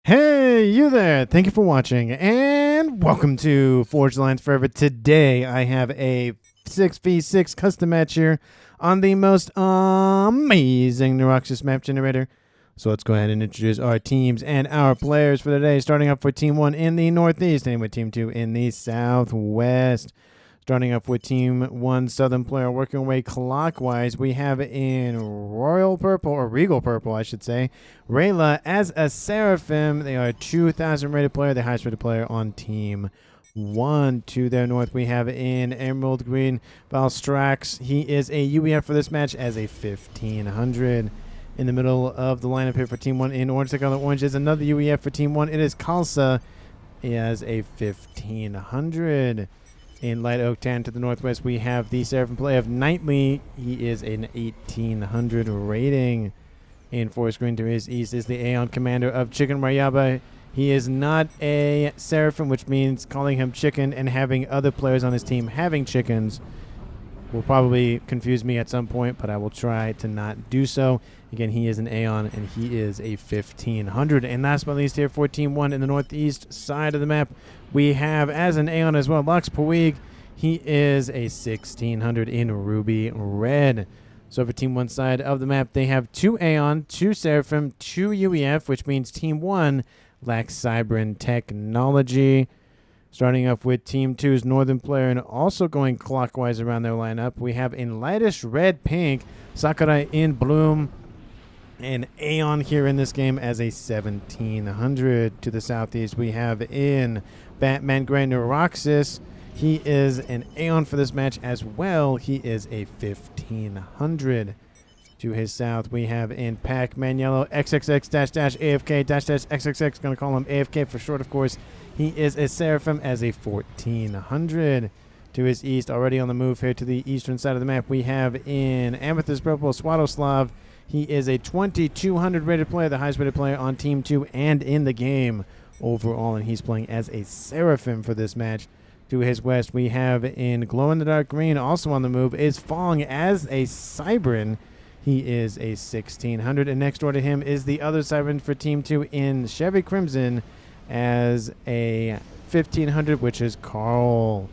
Hey, you there! Thank you for watching, and welcome to Forge Lines Forever. Today, I have a 6v6 custom match here on the most amazing Neuroxis map generator. So let's go ahead and introduce our teams and our players for today. Starting up with Team 1 in the Northeast, and with Team 2 in the Southwest. Starting up with Team 1 Southern player, working our way clockwise, we have in Royal Purple, or Regal Purple, I should say, Rayla as a Seraphim. They are a 2,000 rated player, the highest rated player on Team 1. To their north, we have in Emerald Green, Valstrax. He is a UEF for this match as a 1,500. In the middle of the lineup here for Team 1 in Orange, the color orange is another UEF for Team 1. It is Kalsa. He has a 1,500. In Light Oak Tan to the northwest, we have the Seraphim play of Knightley. He is an 1,800 rating. In Forest Green to his east is the Aeon commander of Chicken Rayaba. He is not a Seraphim, which means calling him Chicken and having other players on his team having chickens will probably confuse me at some point, but I will try to not do so. Again, he is an Aeon, and he is a 1,500. And last but not least here for Team 1 in the northeast side of the map, we have as an Aeon as well, Lux Puig. He is a 1,600 in Ruby Red. So for Team 1 side of the map, they have 2 Aeon, 2 Seraphim, 2 UEF, which means Team 1 lacks Cybran technology. Starting up with Team 2's Northern player, and also going clockwise around their lineup, we have in lightest red-pink, Sakurai in Bloom, and Aeon here in this game as a 1,700. To the southeast, we have in Batman Gray Neuroxis. He is an Aeon for this match as well. He is a 1,500. To his south, we have in Pac-Man Yellow, XXX-AFK-XXX. Going to call him AFK for short, of course. He is a Seraphim as a 1,400. To his east, already on the move here to the eastern side of the map, we have in Amethyst Purple, Swadoslav. He is a 2,200 rated player, the highest rated player on Team 2 and in the game overall, and he's playing as a Seraphim for this match. To his west, we have in Glow-in-the-Dark Green, also on the move, is Fong as a Cybran. He is a 1,600, and next door to him is the other Cybran for Team 2 in Chevy Crimson as a 1,500, which is Carl.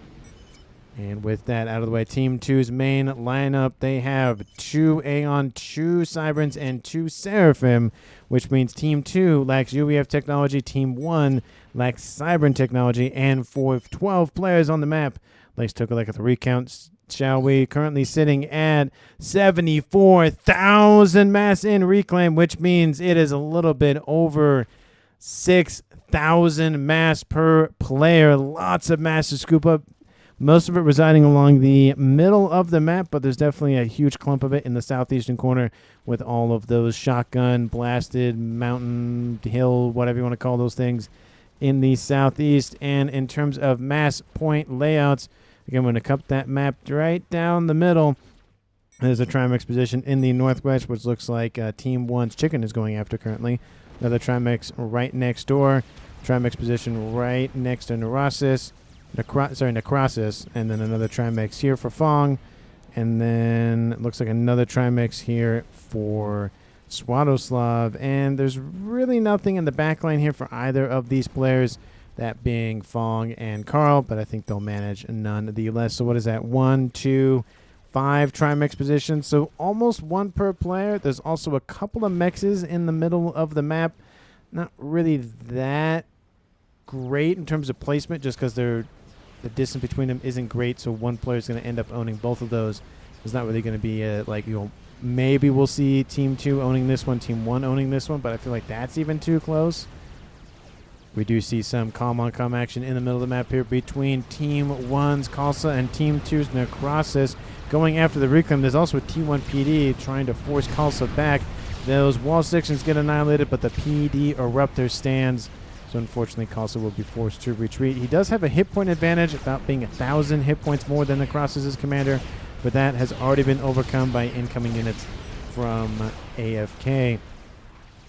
And with that out of the way, Team 2's main lineup, they have 2 Aeon, 2 Cybrans, and 2 Seraphim, which means Team 2 lacks UEF technology, Team 1 lacks Cybran technology, and for 12 players on the map, let's take a look at the recounts, shall we? Currently sitting at 74,000 mass in reclaim, which means it is a little bit over 6,000 mass per player. Lots of mass to scoop up. Most of it residing along the middle of the map, but there's definitely a huge clump of it in the southeastern corner with all of those shotgun, blasted, mountain, hill, whatever you want to call those things in the southeast. And in terms of mass point layouts, again, I'm going to cut that map right down the middle. There's a Trimex position in the northwest, which looks like Team 1's Chicken is going after currently. Another Trimex right next door. Trimex position right next to Neurosis. Necrosis, and then another Trimex here for Fong, and then it looks like another Trimex here for Swadoslav, and there's really nothing in the backline here for either of these players, that being Fong and Carl, but I think they'll manage nonetheless. So what is that? 1, 2, 5 Trimex positions, so almost 1 per player. There's also a couple of mexes in the middle of the map. Not really that great in terms of placement, just because the distance between them isn't great, so one player is going to end up owning both of those. It's not really going to be maybe we'll see Team 2 owning this one, Team 1 owning this one, but I feel like that's even too close. We do see some calm-on-calm action in the middle of the map here between Team 1's Kalsa and Team 2's Necrosis going after the reclaim. There's also a T1 PD trying to force Kalsa back. Those wall sections get annihilated, but the PD erupt their stands. So unfortunately, Kalsa will be forced to retreat. He does have a hit point advantage, about being 1,000 hit points more than Necrosis' commander, but that has already been overcome by incoming units from AFK.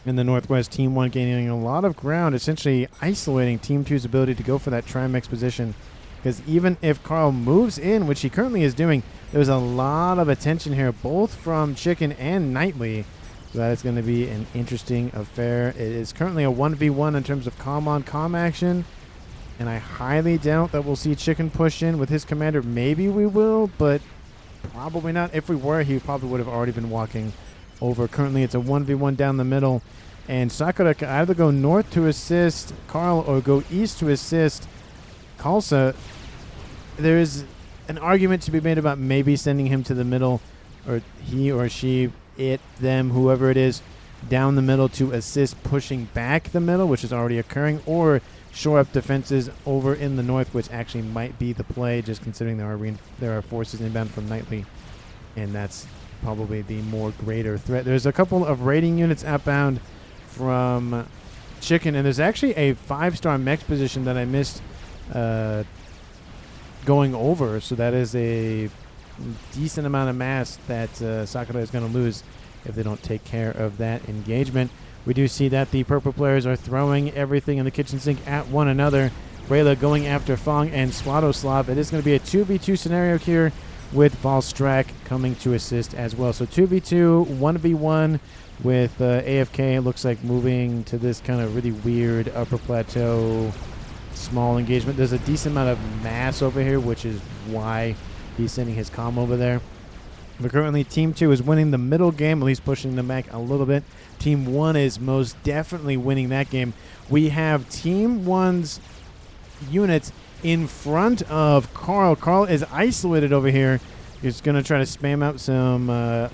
In the northwest, Team 1 gaining a lot of ground, essentially isolating Team 2's ability to go for that Trimex position. Because even if Carl moves in, which he currently is doing, there's a lot of attention here, both from Chicken and Knightley, So that is going to be an interesting affair. It is currently a 1v1 in terms of comm-on-comm action. And I highly doubt that we'll see Chicken push in with his commander. Maybe we will, but probably not. If we were, he probably would have already been walking over. Currently, it's a 1v1 down the middle. And Sakura can either go north to assist Carl or go east to assist Kalsa. There is an argument to be made about maybe sending him to the middle, or he or she, it, them, whoever it is, down the middle to assist pushing back the middle, which is already occurring, or shore up defenses over in the north, which actually might be the play, just considering there are forces inbound from Knightley, and that's probably the more greater threat. There's a couple of raiding units outbound from Chicken, and there's actually a 5-star mech position that I missed going over, so that is a decent amount of mass that Sakura is going to lose if they don't take care of that engagement. We do see that the purple players are throwing everything in the kitchen sink at one another. Rayla going after Fong and Swadoslav. It is going to be a 2v2 scenario here with Valstrak coming to assist as well. So 2v2, 1v1 with AFK. It looks like moving to this kind of really weird upper plateau small engagement. There's a decent amount of mass over here, which is why he's sending his comm over there. But currently, Team 2 is winning the middle game, at least pushing them back a little bit. Team 1 is most definitely winning that game. We have Team 1's units in front of Carl. Carl is isolated over here. He's going to try to spam out some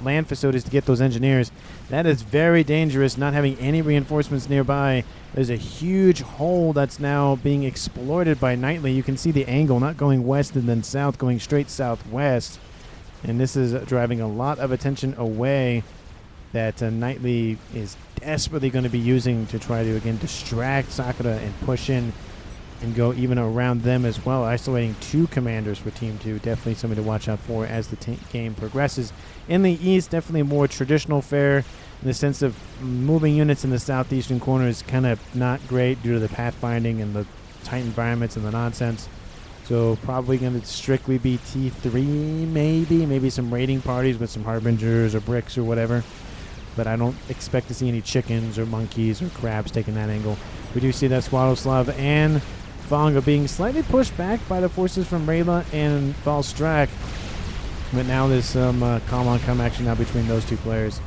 land facilities to get those engineers. That is very dangerous, not having any reinforcements nearby. There's a huge hole that's now being exploited by Knightley. You can see the angle, not going west and then south, going straight southwest. And this is driving a lot of attention away that Knightley is desperately going to be using to try to, again, distract Sakura and push in and go even around them as well, isolating 2 commanders for Team 2. Definitely something to watch out for as the game progresses. In the east, definitely a more traditional fare in the sense of moving units in the southeastern corner is kind of not great due to the pathfinding and the tight environments and the nonsense. So probably going to strictly be T3, maybe some raiding parties with some harbingers or bricks or whatever. But I don't expect to see any chickens or monkeys or crabs taking that angle. We do see that Swadoslav and Fong are being slightly pushed back by the forces from Rayla and Valstrak. But now there's some comm-on-comm action now between those 2 players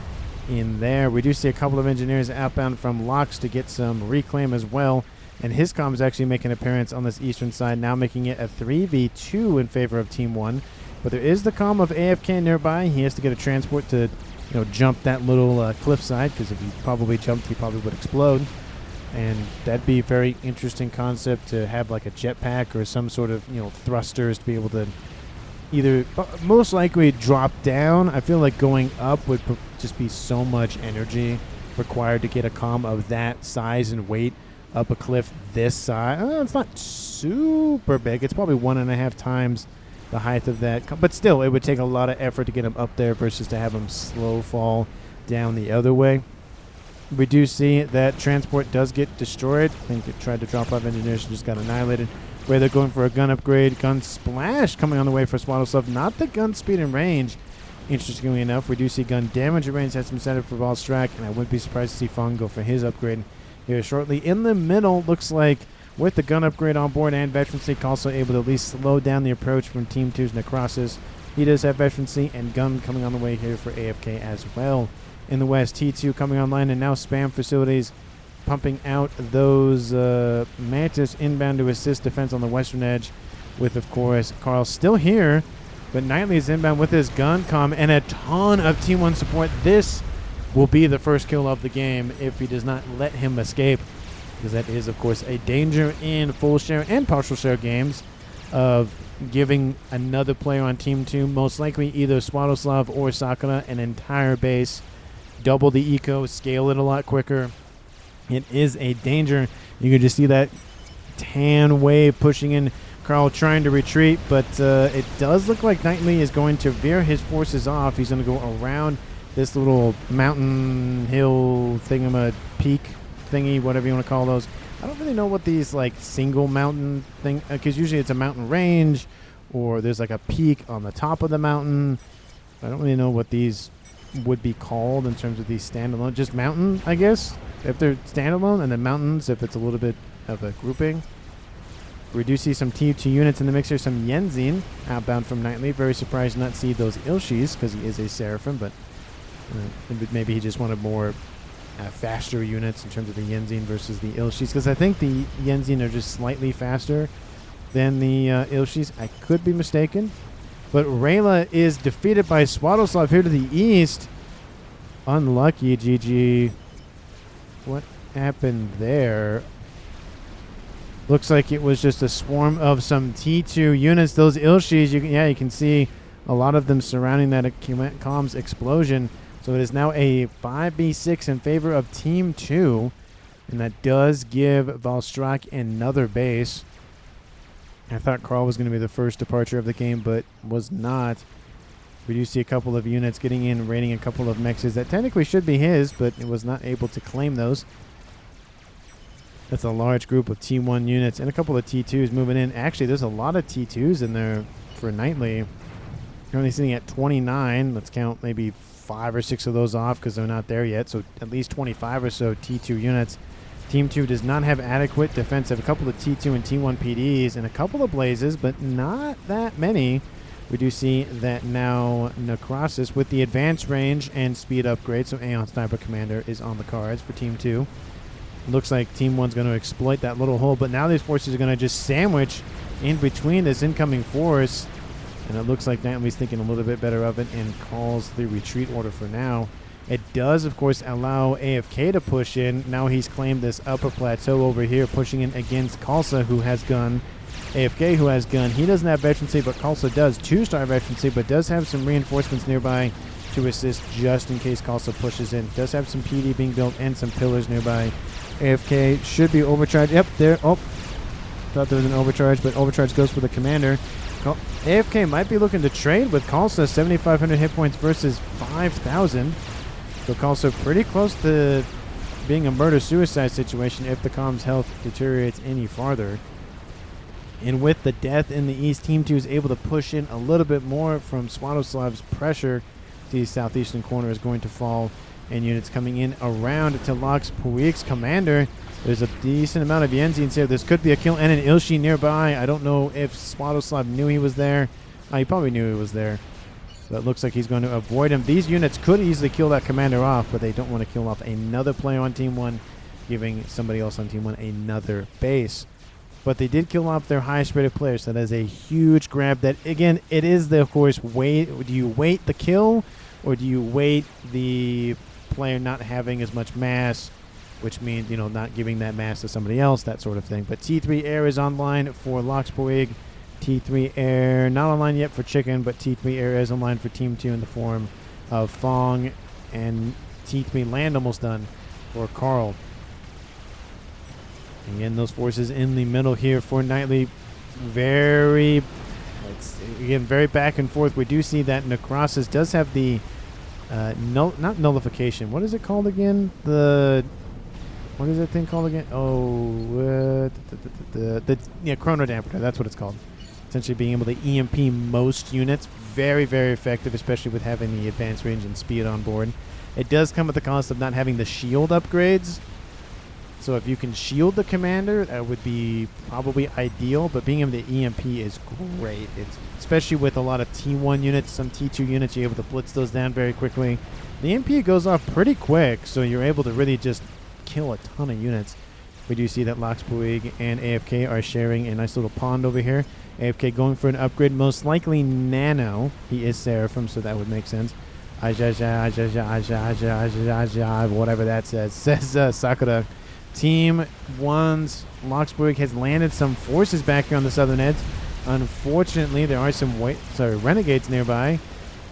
in there. We do see a couple of engineers outbound from Locks to get some reclaim as well. And his comm is actually making an appearance on this eastern side, now making it a 3v2 in favor of Team 1. But there is the comm of AFK nearby. He has to get a transport to, jump that little cliffside, because if he probably jumped, he probably would explode. And that'd be a very interesting concept to have like a jetpack or some sort of, thrusters to be able to either most likely drop down. I feel like going up would just be so much energy required to get a comm of that size and weight up a cliff this size. It's not super big. It's probably 1.5 times the height of that. But still, it would take a lot of effort to get him up there versus to have him slow fall down the other way. We do see that transport does get destroyed. I think it tried to drop off engineers and just got annihilated. Where they're going for a gun upgrade. Gun splash coming on the way for Swadoslav. Not the gun speed and range. Interestingly enough, we do see gun damage and range has some incentive for Valstrak, and I wouldn't be surprised to see Fong go for his upgrade here shortly. In the middle, looks like with the gun upgrade on board and veterancy, also able to at least slow down the approach from Team 2's Necrosis. He does have veterancy and gun coming on the way here for AFK as well. In the west, T2 coming online and now spam facilities pumping out those Mantis inbound to assist defense on the western edge with, of course, Carl still here, but Knightley is inbound with his gun comm and a ton of Team 1 support. This will be the first kill of the game if he does not let him escape, because that is, of course, a danger in full share and partial share games of giving another player on Team 2, most likely either Swadoslav or Sakura, an entire base, double the eco, scale it a lot quicker. It is a danger. You can just see that tan wave pushing in. Carl trying to retreat, but it does look like Knightley is going to veer his forces off. He's going to go around this little mountain hill peak thingy, whatever you want to call those. I don't really know what these like single mountain thing, because usually it's a mountain range or there's like a peak on the top of the mountain. I don't really know what these would be called in terms of these standalone. Just mountain, I guess, if they're standalone, and then mountains if it's a little bit of a grouping. We do see some T2 units in the mix here. Some Yenzin outbound from Nightly. Very surprised to not see those Ilshis because he is a Seraphim, but maybe he just wanted more faster units in terms of the Yenzin versus the Ilshis, because I think the Yenzin are just slightly faster than the Ilshis. I could be mistaken. But Rayla is defeated by Swaddleslav here to the east. Unlucky, GG. What happened there? Looks like it was just a swarm of some T2 units. Those Ilshis, you can see a lot of them surrounding that comms explosion. So it is now a 5v6 in favor of Team 2. And that does give Valstrak another base. I thought Carl was going to be the first departure of the game, but was not. We do see a couple of units getting in, raiding a couple of mexes that technically should be his, but it was not able to claim those. That's a large group of T1 units and a couple of T2s moving in. Actually, there's a lot of T2s in there for Nightly. Currently sitting at 29. Let's count maybe 5 or 6 of those off because they're not there yet. So at least 25 or so T2 units. Team 2 does not have adequate defensive. A couple of T2 and T1 PDs and a couple of Blazes, but not that many. We do see that now Necrosis with the advanced range and speed upgrade. So Aeon Sniper Commander is on the cards for Team 2. Looks like Team 1's going to exploit that little hole, but now these forces are going to just sandwich in between this incoming force. And it looks like Nightly's thinking a little bit better of it and calls the retreat order for now. It does, of course, allow AFK to push in. Now he's claimed this upper plateau over here, pushing in against Khalsa, who has gun. AFK, who has gun. He doesn't have veterancy, but Khalsa does. 2-star veterancy, but does have some reinforcements nearby to assist just in case Khalsa pushes in. Does have some PD being built and some pillars nearby. AFK should be overcharged. Yep, there. Oh, thought there was an overcharge, but overcharge goes for the commander. AFK might be looking to trade with Khalsa. 7,500 hit points versus 5,000. So Khalsa pretty close to being a murder-suicide situation if the comms health deteriorates any farther. And with the death in the east, Team 2 is able to push in a little bit more from Swadoslav's pressure. The southeastern corner is going to fall, and units coming in around to Lox Puig's commander. There's a decent amount of Yenzins here. This could be a kill and an Ilshi nearby. I don't know if Swadoslav knew he was there. He probably knew he was there. So it looks like he's going to avoid him. These units could easily kill that commander off, but they don't want to kill off another player on Team 1, giving somebody else on Team 1 another base. But they did kill off their highest rated players. So that is a huge grab. That, again, it is the, of course, wait. Do you wait the kill, or do you wait the player not having as much mass, which means, not giving that mass to somebody else, that sort of thing. But T3 Air is online for Loxpoig. T3 Air not online yet for Chicken, but T3 Air is online for Team 2 in the form of Fong, and T3 Land almost done for Carl. Again, those forces in the middle here for Nightly. Very back and forth. We do see that Necrosis does have the not nullification. What is it called again? What is that thing called again? Oh, the Chrono Dampener. That's what it's called. Essentially being able to EMP most units. Very, very effective, especially with having the advanced range and speed on board. It does come at the cost of not having the shield upgrades. So if you can shield the commander, that would be probably ideal. But being able to EMP is great. It's, especially with a lot of T1 units, some T2 units, you're able to blitz those down very quickly. The EMP goes off pretty quick, so you're able to really just kill a ton of units. We do see that Loxpuig and AFK are sharing a nice little pond over here. AFK going for an upgrade, most likely Nano. He is Seraphim, so that would make sense. Whatever that says. Says Sakura. Team 1's Loxpuig has landed some forces back here on the southern edge. Unfortunately, there are some renegades nearby,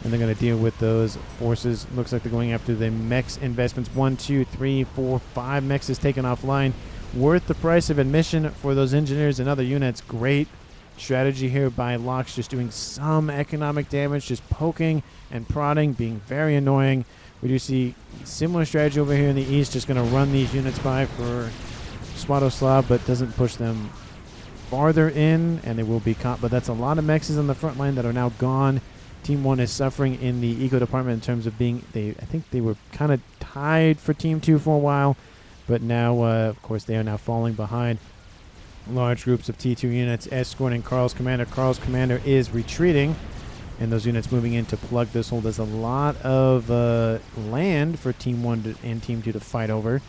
and they're going to deal with those forces. Looks like they're going after the mechs investments. 1, 2, 3, 4, 5 mechs is taken offline. Worth the price of admission for those engineers and other units. Great strategy here by Lox, just doing some economic damage, just poking and prodding, being very annoying. We do see similar strategy over here in the east, just going to run these units by for Swadoslav, but doesn't push them farther in, and they will be caught. But that's a lot of mexes on the front line that are now gone. Team 1 is suffering in the eco department in terms of being, I think they were kind of tied for Team 2 for a while, but now, of course, they are now falling behind. Large groups of T2 units escorting Carl's commander. Carl's commander is retreating, and those units moving in to plug this hole. There's a lot of land for Team 1 and Team 2 to fight over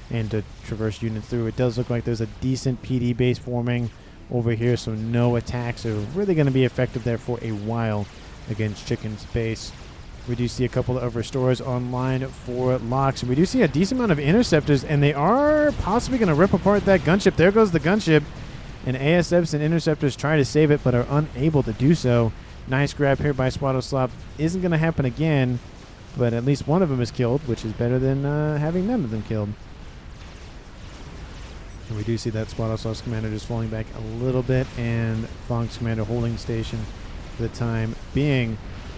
and to traverse units through. It does look like there's a decent PD base forming over here, so no attacks are really going to be effective there for a while against Chicken's base. We do see a couple of restorers online for locks. We do see a decent amount of interceptors, and they are possibly going to rip apart that gunship. There goes the gunship, and ASFs and interceptors try to save it but are unable to do so. Nice grab here by Swatoslop. Isn't going to happen again, but at least one of them is killed, which is better than having none of them killed. And we do see that Swatoslop's commander just falling back a little bit, and Fong's commander holding station for the time being.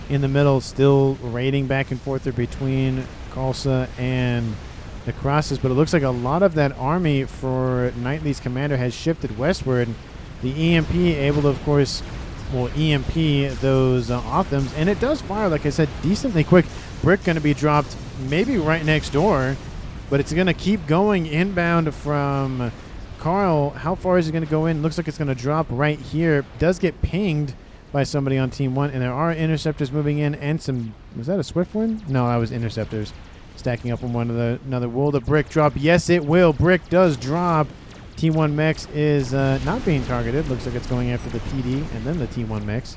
In the middle, still raiding back and forth between Khalsa and the Crosses, but it looks like a lot of that army for Knightley's commander has shifted westward. The EMP able to, of course, EMP those Othams, and it does fire, like I said, decently quick. Brick going to be dropped maybe right next door, but it's going to keep going inbound from Carl. How far is it going to go in? Looks like it's going to drop right here. Does get pinged by somebody on Team 1, and there are interceptors moving in, and some, was that a Swift one? No, that was interceptors stacking up on one of another. Will the brick drop? Yes, it will. Brick does drop. Team 1 mechs is not being targeted. Looks like it's going after the PD and then the Team 1 mechs.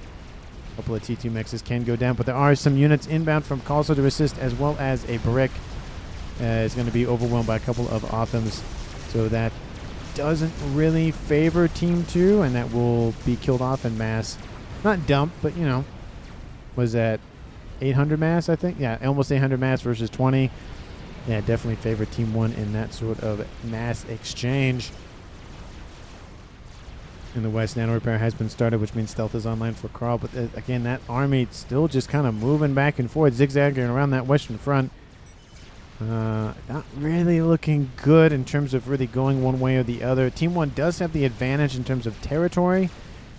A couple of T2 mechs can go down, but there are some units inbound from Khalsa to assist, as well as a brick is going to be overwhelmed by a couple of Othams, so that doesn't really favor Team 2, and that will be killed off in mass. Not dumped, but, you know, was that 800 mass, I think? Yeah, almost 800 mass versus 20. Yeah, definitely favor Team 1 in that sort of mass exchange. In the west, nano repair has been started, which means stealth is online for Carl. But, again, that army still just kind of moving back and forth, zigzagging around that western front. Not really looking good in terms of really going one way or the other. Team 1 does have the advantage in terms of territory,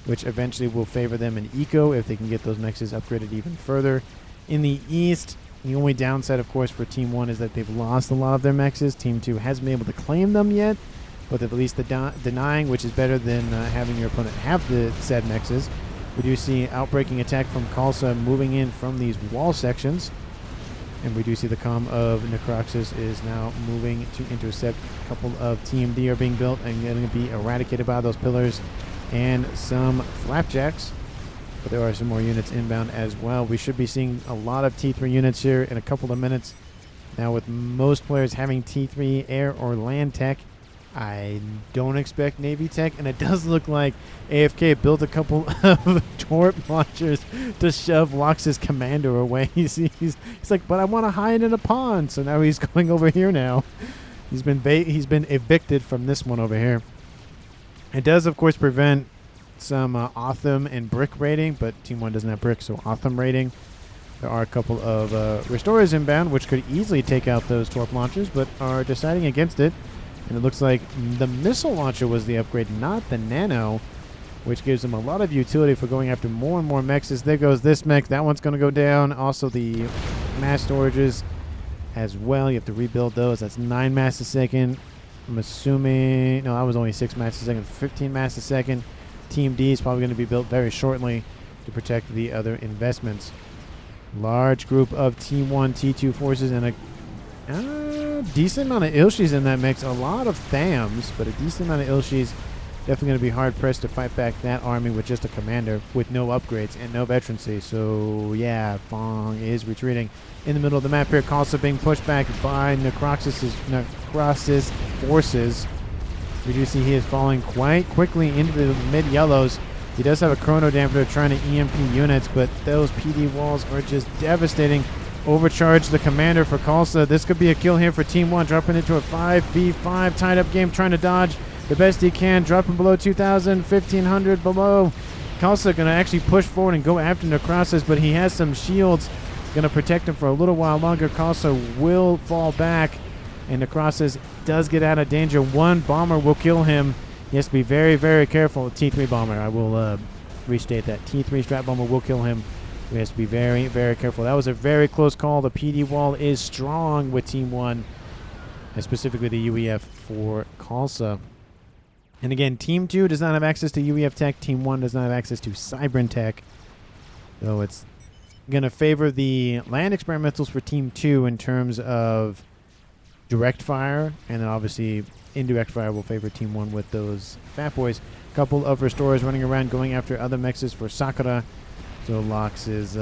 which eventually will favor them in eco if they can get those mexes upgraded even further. In the east, the only downside, of course, for Team 1 is that they've lost a lot of their mexes. Team 2 hasn't been able to claim them yet, but they've at least denying, which is better than having your opponent have the said mexes. We do see outbreaking attack from Khalsa moving in from these wall sections. And we do see the comm of Necroxus is now moving to intercept. A couple of Team D are being built and going to be eradicated by those pillars and some flapjacks, but there are some more units inbound as well. We should be seeing a lot of T3 units here in a couple of minutes. Now, with most players having T3 air or land tech, I don't expect Navy tech, and it does look like AFK built a couple of torp launchers to shove Lox's commander away. He's like, but I want to hide in a pond, so now he's going over here now. He's been evicted from this one over here. It does, of course, prevent some Otham and brick raiding, but Team 1 doesn't have brick, so Otham raiding. There are a couple of restorers inbound, which could easily take out those torp launchers, but are deciding against it. And it looks like the missile launcher was the upgrade, not the nano, which gives them a lot of utility for going after more and more mechs. There goes this mech. That one's going to go down. Also, the mass storages as well. You have to rebuild those. That's 9 mass a second. I'm assuming, no, that was only 6 mass a second, 15 mass a second. Team D is probably going to be built very shortly to protect the other investments. Large group of T1, T2 forces, and a decent amount of Ilshis in that mix. A lot of Thams, but a decent amount of Ilshis. Definitely going to be hard-pressed to fight back that army with just a commander with no upgrades and no veterancy. So, yeah, Fong is retreating. In the middle of the map here, Khalsa being pushed back by Necroxus forces. We do see he is falling quite quickly into the mid-yellows. He does have a chrono dampener trying to EMP units, but those PD walls are just devastating. Overcharge the commander for Khalsa. This could be a kill here for Team 1, dropping into a 5v5 tied-up game, trying to dodge the best he can, dropping below 2,000, 1,500 below. Khalsa going to actually push forward and go after Necrosis, but he has some shields going to protect him for a little while longer. Khalsa will fall back, and Necrosis does get out of danger. One bomber will kill him. He has to be very, very careful. T3 bomber, I will restate that. T3 strat bomber will kill him. We have to be very, very careful. That was a very close call. The PD wall is strong with Team 1, and specifically the UEF for Khalsa. And again, Team 2 does not have access to UEF tech. Team 1 does not have access to Cybran tech. So it's going to favor the land experimentals for Team 2 in terms of direct fire, and then obviously indirect fire will favor Team 1 with those FAF boys. A couple of restorers running around going after other mexes for Sakura. So Lox is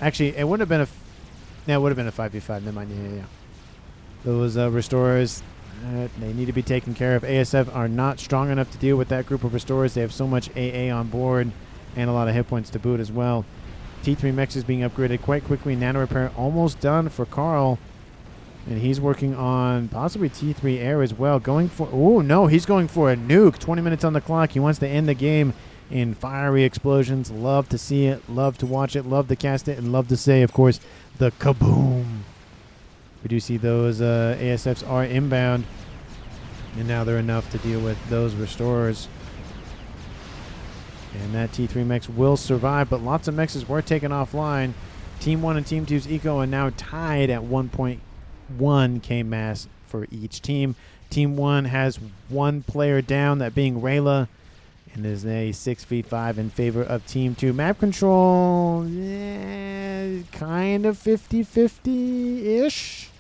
actually it would have been a it would have been a 5v5. Never mind. Yeah. Those restorers they need to be taken care of. ASF are not strong enough to deal with that group of restorers. They have so much AA on board and a lot of hit points to boot as well. T3 Mex is being upgraded quite quickly. Nano repair almost done for Carl. And he's working on possibly T3 air as well. Going for... Oh, no. He's going for a nuke. 20 minutes on the clock. He wants to end the game in fiery explosions. Love to see it. Love to watch it. Love to cast it. And love to say, of course, the kaboom. We do see those ASFs are inbound. And now they're enough to deal with those restorers. And that T3 Mex will survive, but lots of Mexes were taken offline. Team 1 and Team 2's eco are now tied at 1.1 K mass for each team. Team 1 has one player down, that being Rayla, and is a 6v5 in favor of Team 2. Map control, kind of 50-50-ish.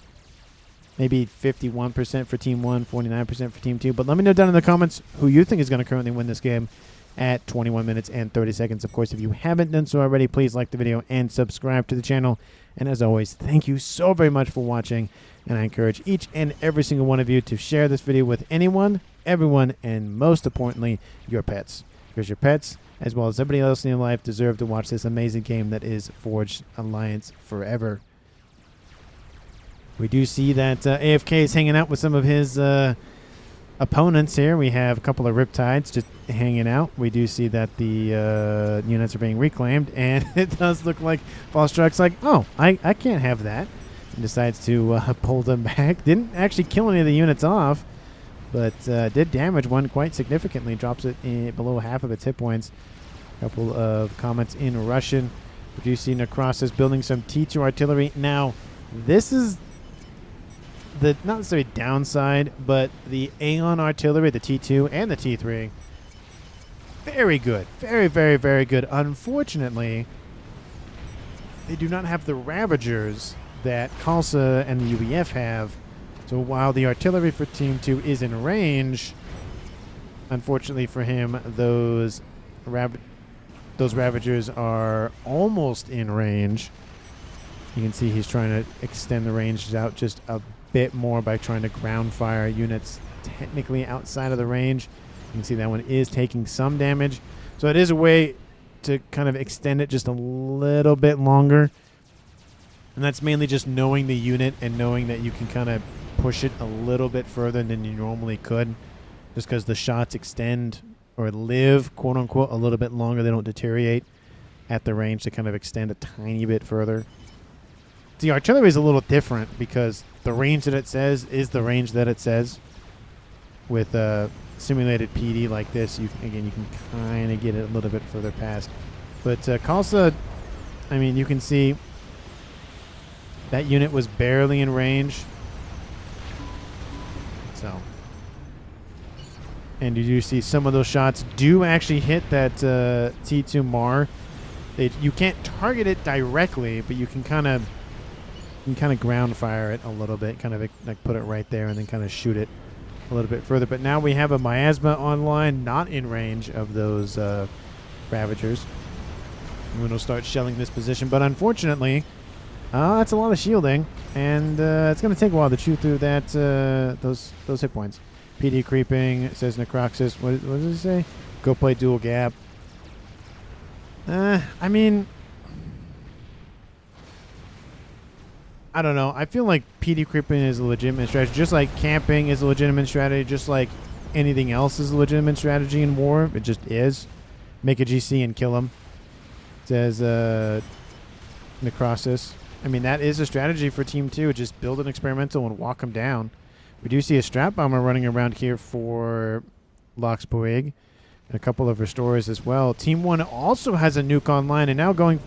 Maybe 51% for Team 1, 49% for Team 2. But let me know down in the comments who you think is going to currently win this game at 21 minutes and 30 seconds. Of course, if you haven't done so already, please like the video and subscribe to the channel. And as always, thank you so very much for watching. And I encourage each and every single one of you to share this video with anyone, everyone, and most importantly, your pets. Because your pets, as well as everybody else in your life, deserve to watch this amazing game that is Forged Alliance Forever. We do see that AFK is hanging out with some of his opponents here. We have a couple of Riptides just hanging out. We do see that the units are being reclaimed, and it does look like Falstruck's like, oh, I can't have that. And decides to pull them back. Didn't actually kill any of the units off, but did damage one quite significantly. Drops it below half of its hit points. A couple of comments in Russian. We do see Necrosis building some T2 artillery. Now, this is the not necessarily downside, but the Aeon artillery, the T2 and the T3, very good. Very, very, very good. Unfortunately, they do not have the Ravagers that Khalsa and the UEF have. So while the artillery for Team 2 is in range, unfortunately for him, those Ravagers are almost in range. You can see he's trying to extend the range out just a bit more by trying to ground fire units technically outside of the range. You can see that one is taking some damage. So it is a way to kind of extend it just a little bit longer. And that's mainly just knowing the unit and knowing that you can kind of push it a little bit further than you normally could. Just because the shots extend or live, quote unquote, a little bit longer. They don't deteriorate at the range to kind of extend a tiny bit further. The artillery is a little different because the range that it says is the range that it says. With a simulated PD like this, you can kind of get it a little bit further past. But Khalsa, I mean, you can see that unit was barely in range. So, and you do see some of those shots do actually hit that T2 Mar. You can't target it directly, but you can kind of ground fire it a little bit, kind of like put it right there and then kind of shoot it a little bit further. But now we have a Miasma online, not in range of those Ravagers. I'm going to start shelling this position, but unfortunately, that's a lot of shielding, and it's going to take a while to chew through that those hit points. PD creeping, it says Necroxis. What does it say? Go play dual gap. I mean, I don't know. I feel like PD creeping is a legitimate strategy. Just like camping is a legitimate strategy. Just like anything else is a legitimate strategy in war. It just is. Make a GC and kill him. It says Necrosis. I mean, that is a strategy for Team 2. Just build an experimental and walk him down. We do see a Strat Bomber running around here for Lox Boig. A couple of restorers as well. Team 1 also has a nuke online and now going...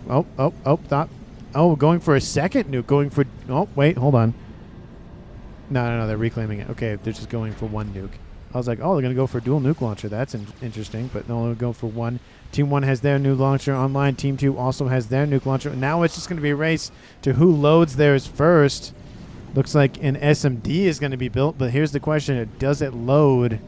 going for a second nuke. Going for... Oh, wait, hold on. No, they're reclaiming it. Okay, they're just going for one nuke. I was like, oh, they're going to go for a dual nuke launcher. That's interesting, but no, they'll go for one. Team 1 has their new launcher online. Team 2 also has their nuke launcher. Now it's just going to be a race to who loads theirs first. Looks like an SMD is going to be built, but here's the question. Does it load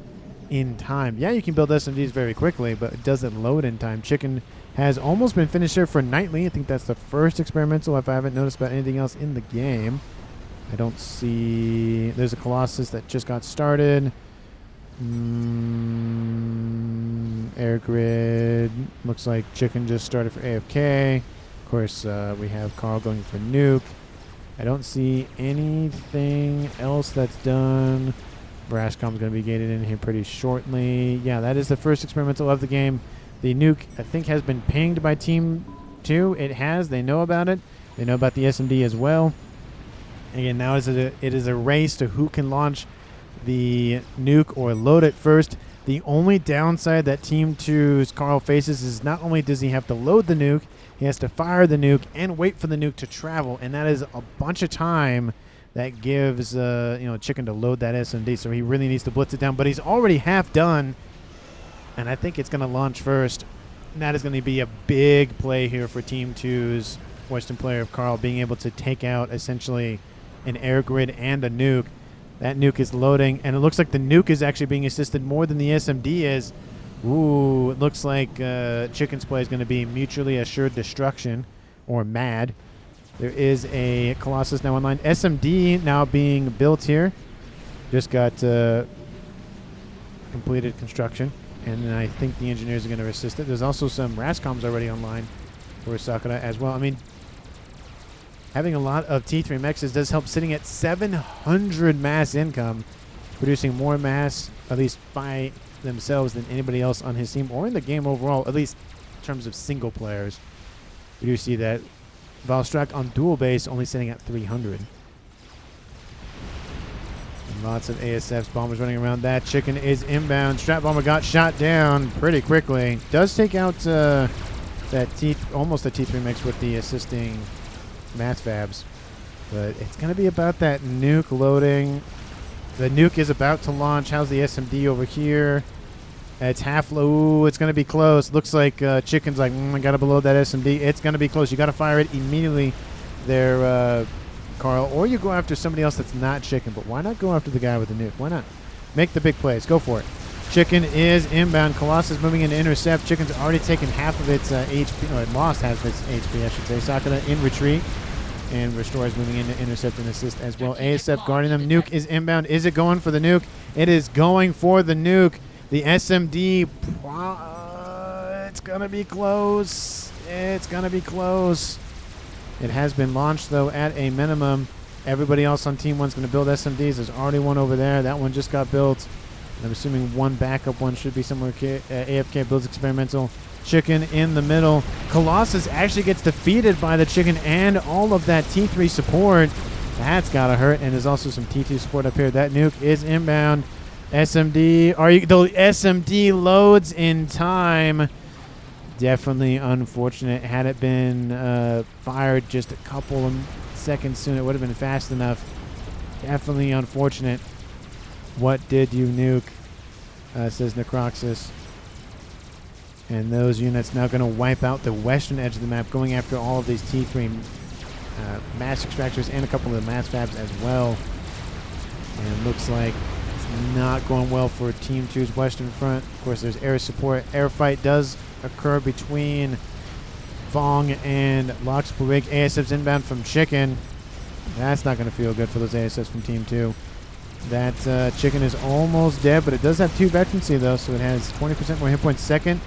in time? Yeah, you can build SMDs very quickly, but it doesn't load in time. Chicken has almost been finished here for Nightly. I think that's the first experimental, if I haven't noticed about anything else in the game. I don't see... There's a Colossus that just got started. Air Grid. Looks like Chicken just started for AFK. Of course, we have Carl going for Nuke. I don't see anything else that's done. Brashcom's going to be gated in here pretty shortly. Yeah, that is the first experimental of the game. The nuke, I think, has been pinged by Team 2. It has. They know about it. They know about the SMD as well. Again, now it is a race to who can launch the nuke or load it first. The only downside that Team 2's Carl faces is not only does he have to load the nuke, he has to fire the nuke and wait for the nuke to travel, and that is a bunch of time that gives Chicken to load that SMD. So he really needs to blitz it down, but he's already half done, and I think it's going to launch first. And that is going to be a big play here for Team 2's Western player of Carl, being able to take out essentially an air grid and a nuke. That nuke is loading, and it looks like the nuke is actually being assisted more than the SMD is. Ooh, it looks like Chicken's play is going to be mutually assured destruction, or MAD. There is a Colossus now online. SMD now being built here. Just got completed construction, and I think the engineers are going to assist it. There's also some Rascoms already online for Sakura as well. I mean, having a lot of T3 mexes does help, sitting at 700 mass income, producing more mass, at least by themselves, than anybody else on his team or in the game overall, at least in terms of single players. We do see that Valstrak on dual base only sitting at 300. And lots of ASFs, bombers running around that. Chicken is inbound. Strat Bomber got shot down pretty quickly. Does take out almost a T3 mix with the assisting mass fabs. But it's going to be about that nuke loading. The nuke is about to launch. How's the SMD over here? It's half low. Ooh, it's going to be close. Looks like Chicken's like, I got to below that SMD. It's going to be close. You got to fire it immediately there, Carl. Or you go after somebody else that's not Chicken. But why not go after the guy with the nuke? Why not? Make the big plays. Go for it. Chicken is inbound. Colossus moving in to intercept. Chicken's already taken half of its HP. Or it lost half of its HP, I should say. Sakura in retreat. And Restore is moving in to intercept and assist as well. ASF guarding them. Nuke is inbound. Is it going for the nuke? It is going for the nuke. The SMD, it's going to be close. It's going to be close. It has been launched, though, at a minimum. Everybody else on Team 1 is going to build SMDs. There's already one over there. That one just got built. I'm assuming one backup one should be somewhere. AFK builds experimental. Chicken in the middle. Colossus actually gets defeated by the Chicken and all of that T3 support. That's got to hurt. And there's also some T2 support up here. That nuke is inbound. SMD. The SMD loads in time. Definitely unfortunate. Had it been fired just a couple of seconds sooner, it would have been fast enough. Definitely unfortunate. What did you nuke? Says Necroxus. And those units now going to wipe out the western edge of the map, going after all of these T3 mass extractors and a couple of the mass fabs as well. And it looks like it's not going well for Team 2's western front. Of course, there's air support. Air fight does occur between Vong and Lox Puig. ASF's inbound from Chicken. That's not going to feel good for those ASFs from Team 2. That Chicken is almost dead, but it does have 2 veterancy, though, so it has 20% more hit points. Second,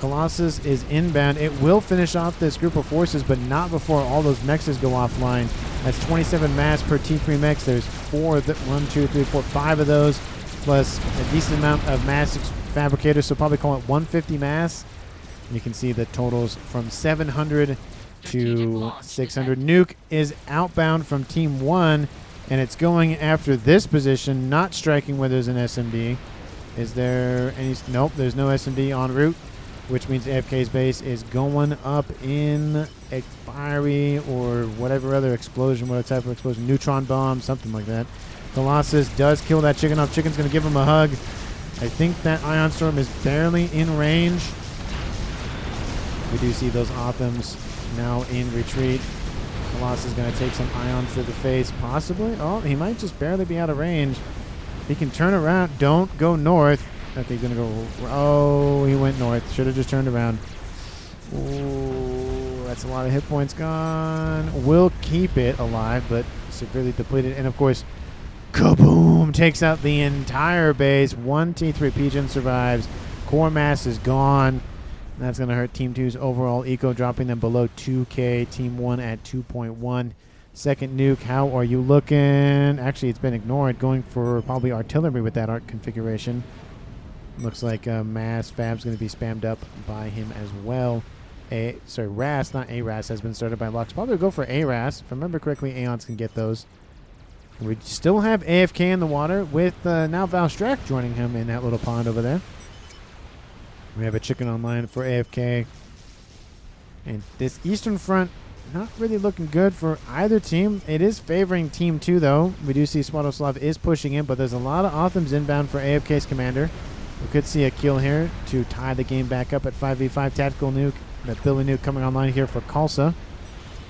Colossus is inbound. It will finish off this group of forces, but not before all those mexes go offline. That's 27 mass per T3 mex. There's 4 of 1, 2, 3, 4, 5 of those, plus a decent amount of mass fabricators, so probably call it 150 mass. And you can see the totals from 700 to 600. Nuke is outbound from Team 1, and it's going after this position, not striking where there's an SMD. Is there any? Nope, there's no SMD en route, which means AFK's base is going up in a fiery or whatever other explosion, what type of explosion, neutron bomb, something like that. Colossus does kill that chicken off. Chicken's going to give him a hug. I think that Ion Storm is barely in range. We do see those Othams now in retreat. Colossus is going to take some ions to the face, possibly. Oh, he might just barely be out of range. He can turn around. Don't go north. Okay, he's going to go. Oh, he went north. Should have just turned around. Ooh, that's a lot of hit points gone. Will keep it alive, but severely depleted. And, of course, kaboom! Takes out the entire base. One T3 Pigeon survives. Core mass is gone. That's going to hurt Team 2's overall eco, dropping them below 2K. Team 1 at 2.1. Second nuke, how are you looking? Actually, it's been ignored. Going for probably artillery with that art configuration. Looks like mass FAF's going to be spammed up by him as well. RAS, not ARAS, has been started by Lux. Probably go for ARAS. If I remember correctly, Aeons can get those. We still have AFK in the water with now Valstrack joining him in that little pond over there. We have a chicken online for AFK. And this Eastern Front, not really looking good for either team. It is favoring Team 2, though. We do see Swadoslav is pushing in, but there's a lot of Othams inbound for AFK's commander. We could see a kill here to tie the game back up at 5v5. Tactical nuke, that Billy nuke coming online here for Kalsa.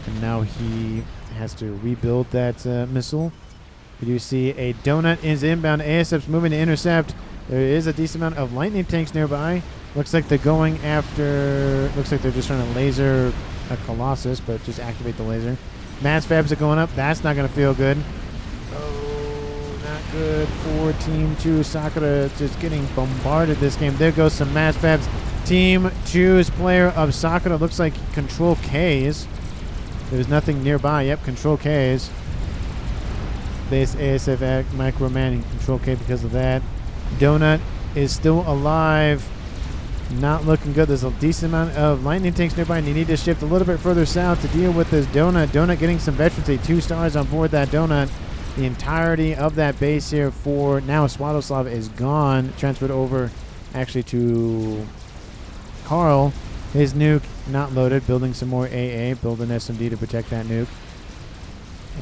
And now he has to rebuild that missile. We do see a donut is inbound. ASF's moving to intercept. There is a decent amount of lightning tanks nearby. Looks like they're going after... Looks like they're just trying to laser a Colossus, but just activate the laser. Mass Fabs are going up. That's not going to feel good. Oh, not good for Team 2. Sakura just getting bombarded this game. There goes some Mass Fabs. Team 2's player of Sakura looks like Control K's. There's nothing nearby. Yep, Control K's. Base ASF Micro Manning Control K because of that. Donut is still alive. Not looking good. There's a decent amount of lightning tanks nearby, and you need to shift a little bit further south to deal with this Donut. Donut getting some veterancy. 2 stars on board that Donut. The entirety of that base here for now Swadoslav is gone. Transferred over actually to Carl. His nuke not loaded. Building some more AA. Build an SMD to protect that nuke.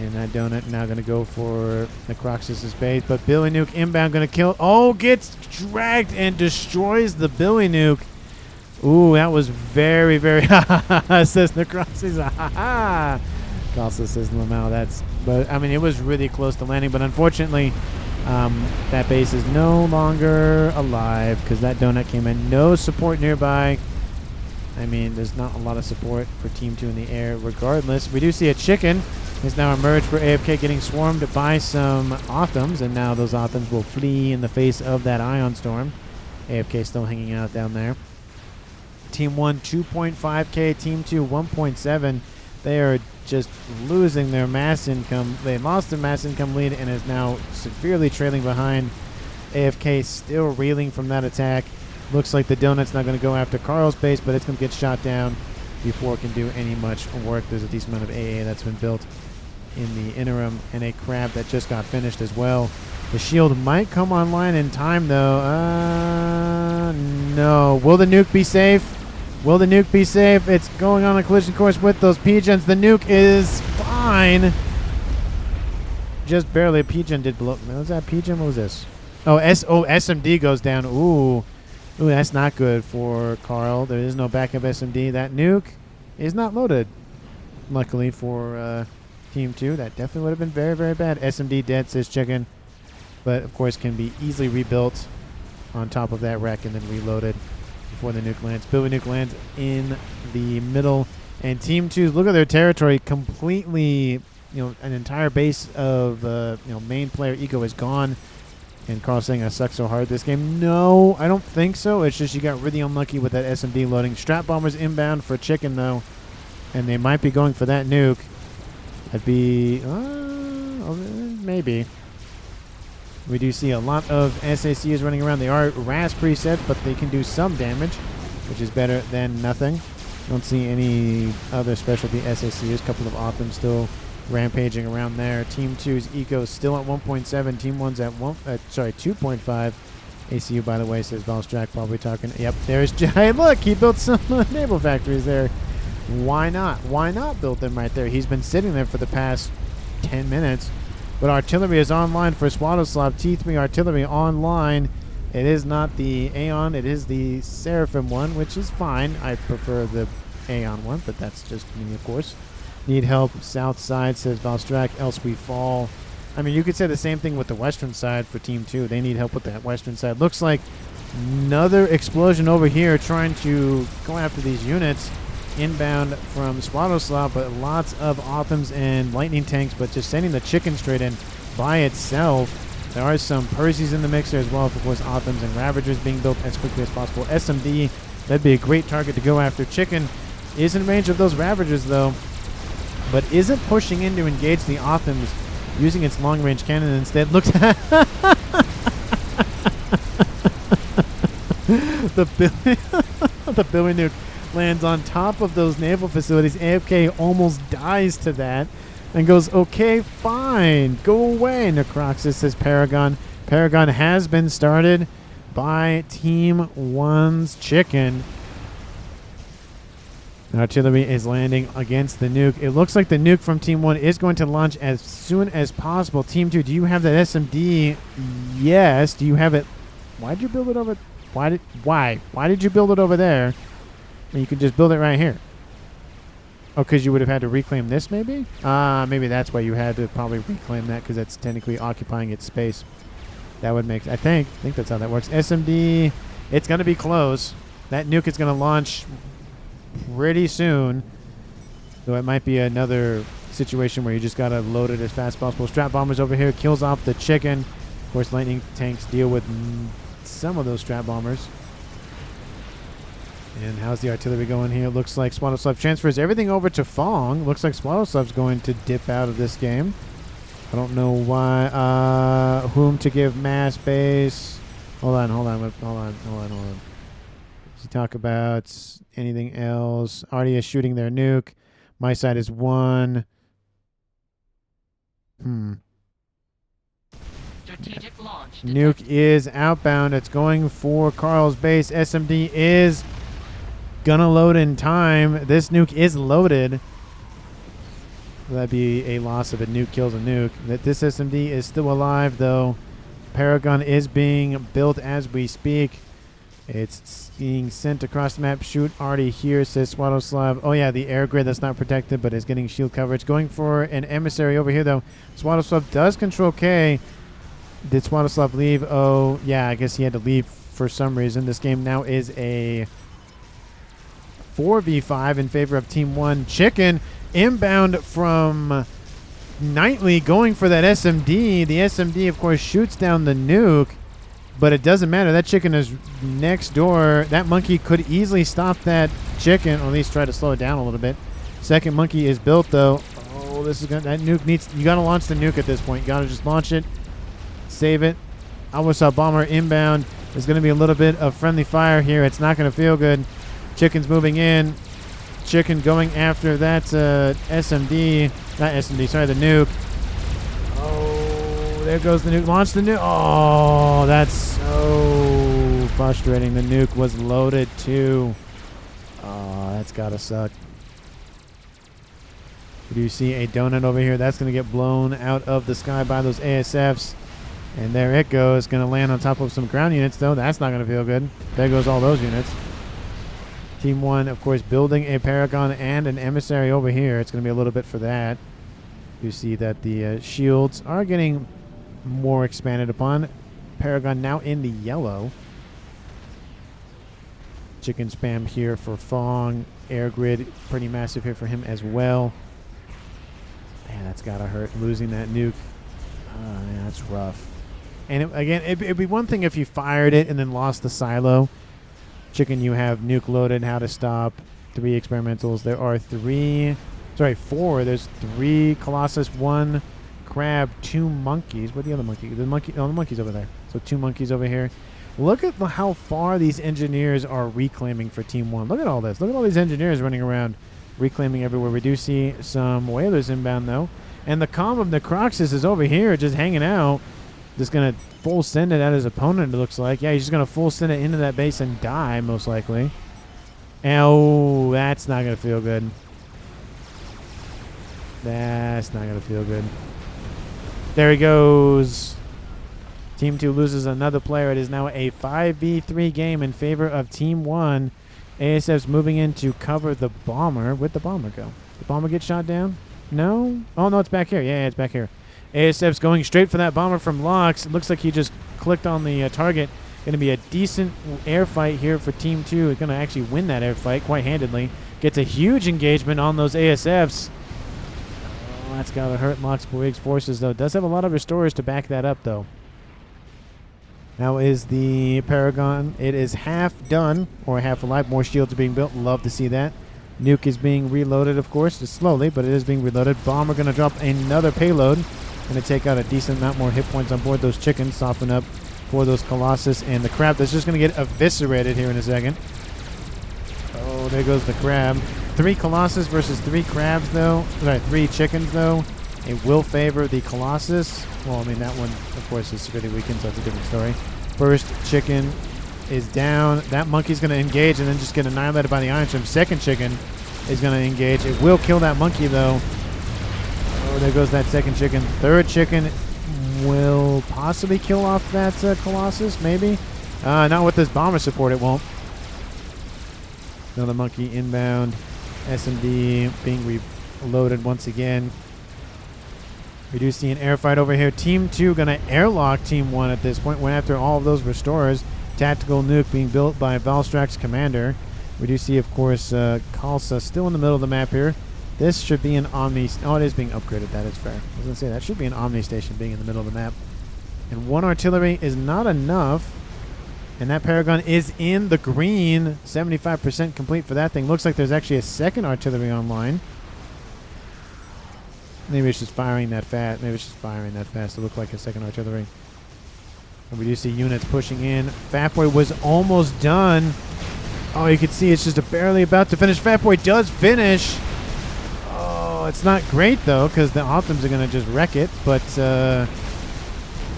And that Donut now going to go for Necroxus's base. But Billy Nuke inbound going to kill. Oh, gets dragged and destroys the Billy Nuke. Ooh, that was very, very says Necroxus. Also says Lamau. But I mean, it was really close to landing. But unfortunately, that base is no longer alive because that Donut came in. No support nearby. I mean, there's not a lot of support for Team 2 in the air. Regardless, we do see a chicken has now emerged for AFK, getting swarmed by some Othams, and now those Othams will flee in the face of that Ion Storm. AFK still hanging out down there. Team 1, 2.5k. Team 2, 1.7. They are just losing their mass income. They lost their mass income lead and is now severely trailing behind. AFK still reeling from that attack. Looks like the Donut's not going to go after Carl's base, but it's going to get shot down before it can do any much work. There's a decent amount of AA that's been built in the interim, and a crab that just got finished as well. The shield might come online in time, though. No. Will the nuke be safe? Will the nuke be safe? It's going on a collision course with those pigeons. The nuke is fine. Just barely. A pigeon did blow. Was that pigeon? What was this? Oh, SMD goes down. Ooh, that's not good for Carl. There is no backup SMD. That nuke is not loaded. Luckily for Team 2, that definitely would have been very, very bad. SMD dead, says Chicken. But, of course, can be easily rebuilt on top of that wreck and then reloaded before the nuke lands. Billy Nuke lands in the middle. And Team 2, look at their territory. Completely, an entire base of, main player eco is gone. And Carl's saying I suck so hard this game. No, I don't think so. It's just you got really unlucky with that SMD loading. Strap Bombers inbound for Chicken, though. And they might be going for that nuke. That'd be... maybe. We do see a lot of SACs running around. They are RAS preset, but they can do some damage, which is better than nothing. Don't see any other specialty SACs. A couple of Othams still rampaging around there. Team 2's eco still at 1.7. Team 1's at 2.5. ACU, by the way, says Valstrak probably talking. Yep, there's Jai. Look, he built some naval factories there. Why not? Why not build them right there? He's been sitting there for the past 10 minutes. But artillery is online for Swadoslav. T3 artillery online. It is not the Aeon. It is the Seraphim one, which is fine. I prefer the Aeon one, but that's just me, of course. Need help. South side, says Valstrak. Else we fall. I mean, you could say the same thing with the western side for Team 2. They need help with that western side. Looks like another explosion over here trying to go after these units inbound from Swadoslav, but lots of Othams and lightning tanks, but just sending the chicken straight in by itself. There are some Persies in the mix there as well. Of course, Othams and Ravagers being built as quickly as possible. SMD, that'd be a great target to go after. Chicken is in range of those Ravagers, though, but isn't pushing in to engage the Othams using its long-range cannon. Instead, looks at the Billy Nuke lands on top of those naval facilities. AFK almost dies to that and goes, okay, fine, go away, Necroxus, says Paragon. Paragon has been started by Team 1's Chicken. Artillery is landing against the nuke. It looks like the nuke from Team 1 is going to launch as soon as possible. Team 2, do you have that SMD? Yes. Do you have it? Why did you build it over? Why did you build it over there? And you could just build it right here. Oh, because you would have had to reclaim this, maybe? Maybe that's why you had to probably reclaim that, because that's technically occupying its space. That would make... I think that's how that works. SMD, it's going to be close. That nuke is going to launch pretty soon, though it might be another situation where you just gotta load it as fast as possible. Strat bombers over here, kills off the chicken. Of course, lightning tanks deal with some of those strat bombers. And how's the artillery going here? Looks like Swadoslav transfers everything over to Fong. Looks like Swadoslav's going to dip out of this game. I don't know why. Whom to give mass base? Hold on. Does he talk about anything else? Already is shooting their nuke. My side is 1. Strategic launch Nuke is outbound. It's going for Carl's base. SMD is gonna load in time. This nuke is loaded. That'd be a loss if a nuke kills a nuke. This SMD is still alive, though. Paragon is being built as we speak. It's being sent across the map. Shoot already here, says Swadoslav. Oh, yeah, the air grid that's not protected, but is getting shield coverage. Going for an emissary over here, though. Swadoslav does control K. Did Swadoslav leave? Oh, yeah, I guess he had to leave for some reason. This game now is a 4v5 in favor of Team 1. Chicken inbound from Knightley going for that SMD. The SMD, of course, shoots down the nuke. But it doesn't matter. That chicken is next door. That monkey could easily stop that chicken, or at least try to slow it down a little bit. Second monkey is built, though. Oh, this is gonna, that nuke needs... You got to launch the nuke at this point. You got to just launch it. Save it. Almost bomber inbound. There's going to be a little bit of friendly fire here. It's not going to feel good. Chicken's moving in. Chicken going after that SMD. Not SMD, sorry, the nuke. There goes the nuke. Launch the nuke. Oh, that's so frustrating. The nuke was loaded too. Oh, that's gotta suck. Do you see a donut over here? That's going to get blown out of the sky by those ASFs. And there it goes. Going to land on top of some ground units, though. That's not going to feel good. There goes all those units. Team 1, of course, building a Paragon and an emissary over here. It's going to be a little bit for that. You see that the shields are getting more expanded upon. Paragon now in the yellow. Chicken spam here for Fong. Air grid pretty massive here for him as well. Man, that's gotta hurt, losing that nuke. Yeah, that's rough. And it'd be one thing if you fired it and then lost the silo. Chicken, you have nuke loaded, how to stop, 3 experimentals. There are 4. There's 3 Colossus, 1 crab, 2 monkeys. Where's the other monkey? The monkey's over there. So 2 monkeys over here. Look at how far these engineers are reclaiming for Team 1. Look at all this. Look at all these engineers running around, reclaiming everywhere. We do see some whalers inbound, though. And the Calm of Necroxus is over here just hanging out. Just going to full send it at his opponent, it looks like. Yeah, he's just going to full send it into that base and die, most likely. Oh, that's not going to feel good. That's not going to feel good. There he goes. Team 2 loses another player. It is now a 5v3 game in favor of Team 1. ASF's moving in to cover the bomber. Where'd the bomber go? The bomber get shot down? No? Oh, no, it's back here. Yeah, it's back here. ASF's going straight for that bomber from Lux. It looks like he just clicked on the target. Going to be a decent air fight here for Team 2. It's going to actually win that air fight quite handedly. Gets a huge engagement on those ASFs. Oh, that's got to hurt Lux Bouygues' forces, though. Does have a lot of restorers to back that up, though. Now is the Paragon. It is half done, or half alive. More shields are being built. Love to see that. Nuke is being reloaded, of course, just slowly, but it is being reloaded. Bomber going to drop another payload. Going to take out a decent amount more hit points on board those chickens. Soften up for those Colossus and the crab that's just going to get eviscerated here in a second. Oh, there goes the crab. 3 Colossus versus 3 crabs, though. Sorry, 3 chickens, though. It will favor the Colossus. Well, I mean, that one, of course, is severely weakened, so that's a different story. First chicken is down. That monkey's going to engage and then just get annihilated by the Iron Stream. Second chicken is going to engage. It will kill that monkey, though. Oh, there goes that second chicken. Third chicken will possibly kill off that Colossus, maybe. Not with this bomber support, it won't. Another monkey inbound. SMD being reloaded once again. We do see an air fight over here. Team 2 going to airlock Team 1 at this point. Went after all of those restorers. Tactical nuke being built by Valstrak's commander. We do see, of course, Khalsa still in the middle of the map here. This should be an Omni... Oh, it is being upgraded. That is fair. I was going to say, that should be an Omni station being in the middle of the map. And 1 artillery is not enough. And that Paragon is in the green. 75% complete for that thing. Looks like there's actually a second artillery online. Maybe it's just firing that fast. Maybe it's just firing that fast to look like a second artillery. And we do see units pushing in. Fatboy was almost done. Oh, you can see it's just barely about to finish. Fatboy does finish. Oh, it's not great, though, because the Optims are going to just wreck it. But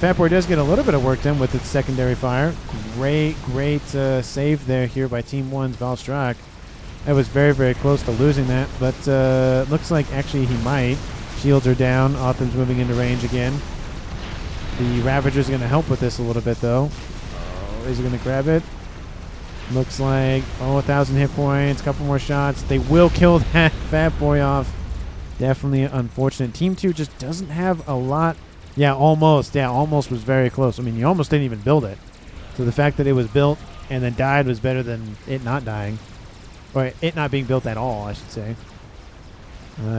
Fatboy does get a little bit of work done with its secondary fire. Great save there here by Team 1's Valstrak. That was very, very close to losing that. But looks like actually he might. Shields are down. Optims moving into range again. The Ravager's going to help with this a little bit, though. Oh, is he going to grab it? Looks like, 1,000 hit points, couple more shots. They will kill that Fat Boy off. Definitely unfortunate. Team 2 just doesn't have a lot. Yeah, almost. Yeah, almost was very close. I mean, you almost didn't even build it. So the fact that it was built and then died was better than it not dying. Or it not being built at all, I should say.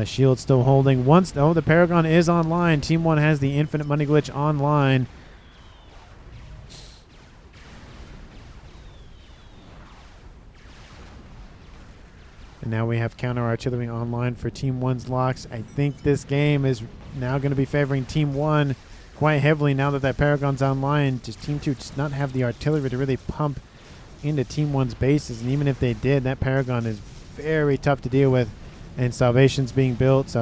Shield still holding. The Paragon is online. Team 1 has the Infinite Money Glitch online. And now we have counter artillery online for Team 1's Locks. I think this game is now going to be favoring Team 1 quite heavily now that Paragon's online. Just Team 2 does not have the artillery to really pump into Team 1's bases. And even if they did, that Paragon is very tough to deal with. And Salvation's being built.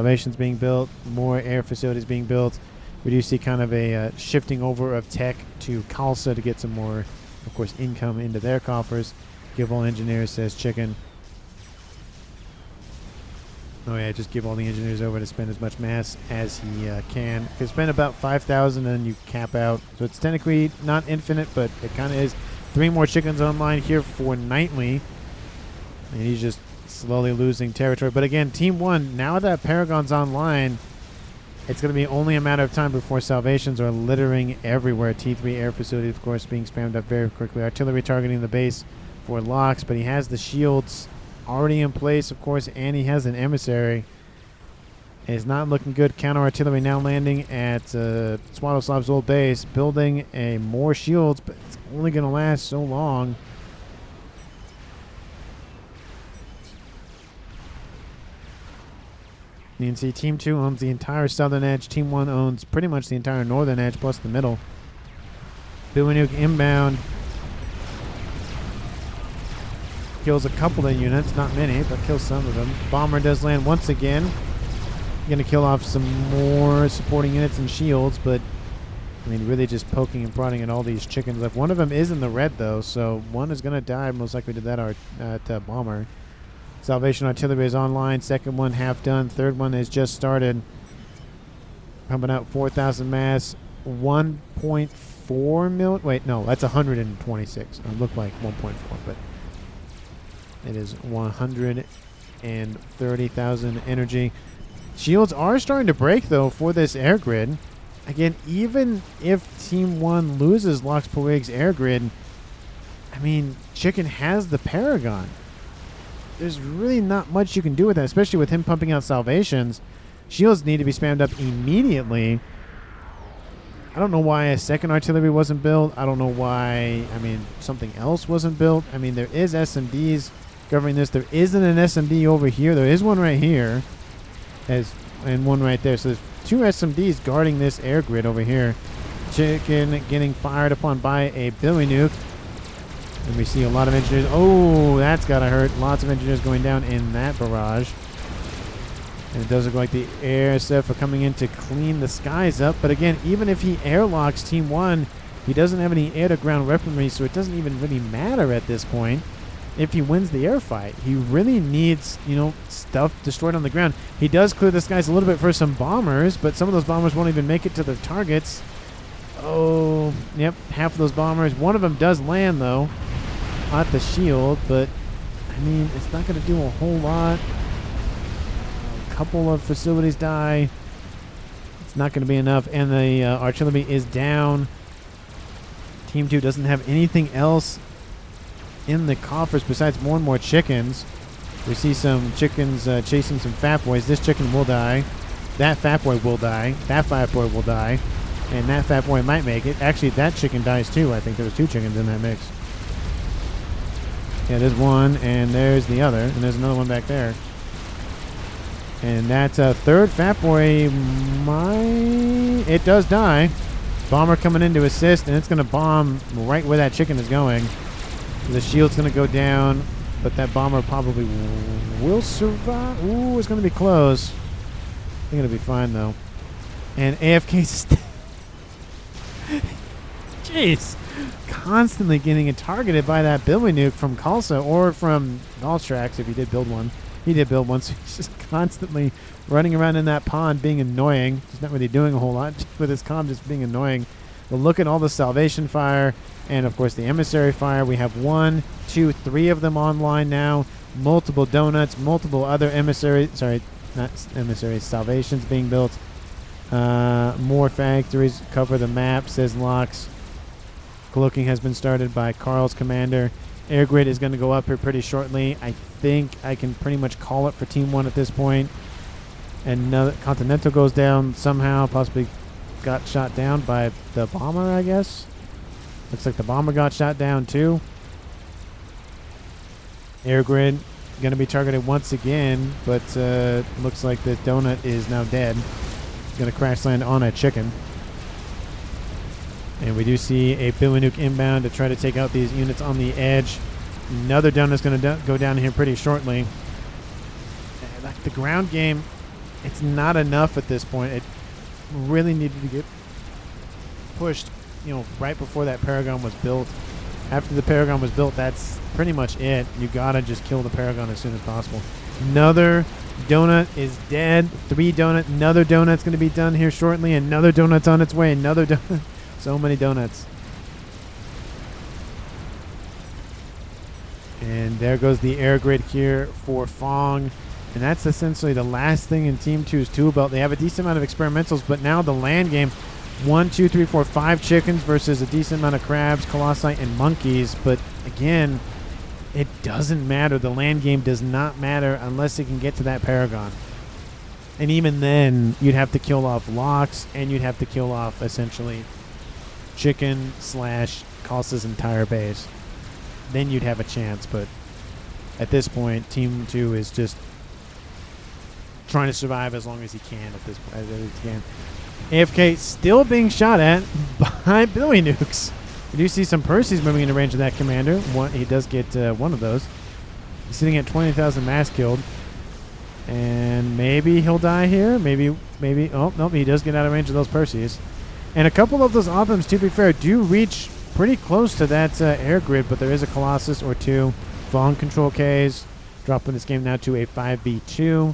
More air facilities being built. We do see kind of a shifting over of tech to Khalsa to get some more, of course, income into their coffers. Give all engineers, says Chicken. Oh, yeah, just give all the engineers over to spend as much mass as he can. You can spend about 5,000 and you cap out. So it's technically not infinite, but it kind of is. 3 more chickens online here for Nightly. And he's just slowly losing territory. But again, Team 1, now that Paragon's online, it's going to be only a matter of time before Salvations are littering everywhere. T3 air facility, of course, being spammed up very quickly. Artillery targeting the base for Locks, but he has the shields already in place, of course, and he has an emissary. It's not looking good. Counter artillery now landing at Swadoslav's old base, building more shields, but it's only going to last so long. You can see Team 2 owns the entire southern edge. Team 1 owns pretty much the entire northern edge plus the middle. Nuke inbound. Kills a couple of units, not many, but kills some of them. Bomber does land once again. Going to kill off some more supporting units and shields, but I mean, really just poking and prodding at all these chickens. Like, one of them is in the red, though, so one is going to die most likely to that bomber. Salvation Artillery is online. Second one half done. Third one has just started. Pumping out 4,000 mass. 1.4 mil. Wait, no, that's 126. It looked like 1.4, but it is 130,000 energy. Shields are starting to break, though, for this air grid. Again, even if Team 1 loses Lox Puig's air grid, I mean, Chicken has the Paragon. There's really not much you can do with that, especially with him pumping out salvations. Shields need to be spammed up immediately. I don't know why a second artillery wasn't built. I don't know why, I mean, something else wasn't built. I mean, there is SMDs governing this. There isn't an SMD over here. There is one right here, and one right there. So there's 2 SMDs guarding this air grid over here. Chicken getting fired upon by a Billy Nuke. And we see a lot of engineers. Oh, that's got to hurt. Lots of engineers going down in that barrage. And it does look like the air SF are coming in to clean the skies up. But again, even if he airlocks Team 1, he doesn't have any air-to-ground weaponry, so it doesn't even really matter at this point if he wins the air fight. He really needs, you know, stuff destroyed on the ground. He does clear the skies a little bit for some bombers, but some of those bombers won't even make it to their targets. Oh, yep, half of those bombers. One of them does land, though, at the shield, but, I mean, it's not going to do a whole lot. A couple of facilities die. It's not going to be enough, and the artillery is down. Team 2 doesn't have anything else in the coffers besides more and more chickens. We see some chickens chasing some FAF boys. This chicken will die. That FAF boy will die. That FAF boy will die. And that FAF boy might make it. Actually, that chicken dies too. I think there was 2 chickens in that mix. Yeah, there's one, and there's the other, and there's another one back there. And that third FAF boy it does die. Bomber coming in to assist, and it's going to bomb right where that chicken is going. The shield's going to go down, but that bomber probably will survive. Ooh, it's going to be close. I think it'll be fine, though. And AFK... Jeez. Constantly getting targeted by that Billy Nuke from Kalsa or from Galstrax if he did build one. He did build one, so he's just constantly running around in that pond being annoying. He's not really doing a whole lot with his comm, just being annoying. But look at all the salvation fire and, of course, the emissary fire. We have 1, 2, 3 of them online now. Multiple donuts, multiple other emissaries. Sorry, not emissaries, salvations being built. More factories cover the map, says Lox. Cloaking has been started by Carl's commander. Air grid is going to go up here pretty shortly. I think I can pretty much call it for Team 1 at this point. And Continental goes down somehow, possibly got shot down by the bomber, I guess. Looks like the bomber got shot down too. Air grid going to be targeted once again, but looks like the donut is now dead. Going to crash land on a chicken. And we do see a Billy Nuke inbound to try to take out these units on the edge. Another donut's going to go down here pretty shortly. Like the ground game, it's not enough at this point. It really needed to get pushed, you know, right before that Paragon was built. After the Paragon was built, that's pretty much it. You got to just kill the Paragon as soon as possible. Another donut is dead. 3 donut. Another donut's going to be done here shortly. Another donut's on its way. Another donut. So many donuts. And there goes the air grid here for Fong. And that's essentially the last thing in Team 2's tool belt. They have a decent amount of experimentals, but now the land game, 1, 2, 3, 4, 5 chickens versus a decent amount of crabs, colossi, and monkeys. But again, it doesn't matter. The land game does not matter unless it can get to that Paragon. And even then, you'd have to kill off Lox, and you'd have to kill off, essentially, Chicken / Kalsa's entire base. Then you'd have a chance, but at this point, Team 2 is just trying to survive as long as he can at this point. AFK still being shot at by Billy Nukes. We do see some Percy's moving into range of that commander. He does get one of those. He's sitting at 20,000 mass killed. And maybe he'll die here. Maybe. Oh, nope, he does get out of range of those Percy's. And a couple of those offense, to be fair, do reach pretty close to that air grid, but there is a Colossus or two. Vaughn control Ks, dropping this game now to a 5v2.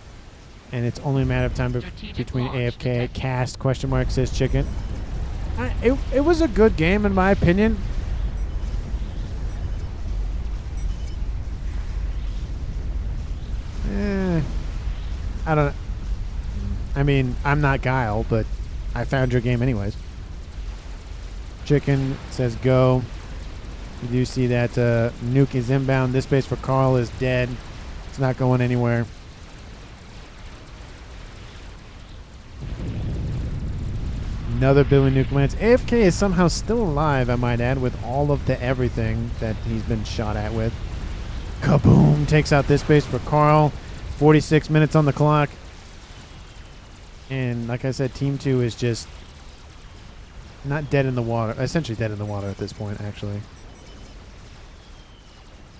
And it's only a matter of time between AFK, cast, question mark, says Chicken. It was a good game, in my opinion. I don't know. I mean, I'm not Guile, but I found your game anyways. Chicken says go. You do see that Nuke is inbound. This base for Carl is dead. It's not going anywhere. Another Billy Nuke lands. AFK is somehow still alive, I might add, with all of the everything that he's been shot at with. Kaboom! Takes out this base for Carl. 46 minutes on the clock. And like I said, Team 2 is just not dead in the water. Essentially dead in the water at this point, actually.